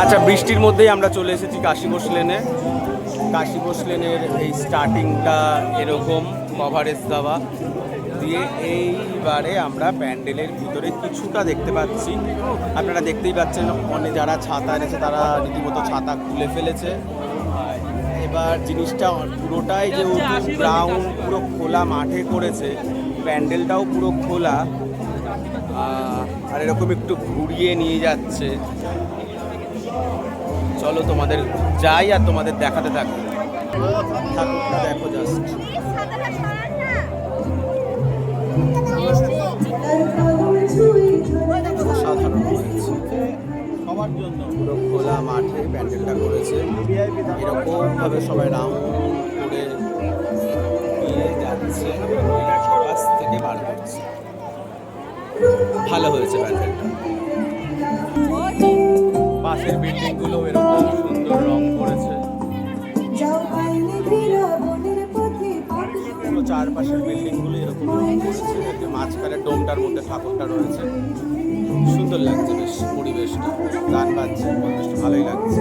আচ্ছা, বৃষ্টির মধ্যেই আমরা চলে এসেছি কাশীঘোষ লেনে। কাশীঘোষ লেনের এই স্টার্টিংটা এরকম কভারেজ দেওয়া দিয়ে এইবারে আমরা প্যান্ডেলের ভিতরে কিছুটা দেখতে পাচ্ছি। আপনারা দেখতেই পাচ্ছেন অনেক যারা ছাতা এনেছে তারা রীতিমতো ছাতা খুলে ফেলেছে। এবার জিনিসটা পুরোটাই যেহেতু গ্রাউন্ড পুরো খোলা মাঠে করেছে, প্যান্ডেলটাও পুরো খোলা, আর এরকম একটু ঘুরিয়ে নিয়ে যাচ্ছে। চলো তোমাদের যাই আর তোমাদের দেখাতে থাকি। ঠাকুরটা দেখো জাস্ট, সাধারণ হয়েছে সবার জন্য। পুরো খোলা মাঠে প্যান্ডেলটা করেছে, এরকমভাবে সবাই রাউন্ড করে নিয়ে যাচ্ছে, কাছ থেকে বার করছে। ভালো হয়েছে প্যান্ডেলটা। পাশের বিল্ডিংগুলো এরকম সুন্দর রং করেছে, চারপাশের বিল্ডিংগুলো এরকম রং করেছে। মাঝখানে ডোমটার মধ্যে ঠাকুরটা রয়েছে, সুন্দর লাগছে বেশ পরিবেশটা। গান বাজছে, ভালোই লাগছে।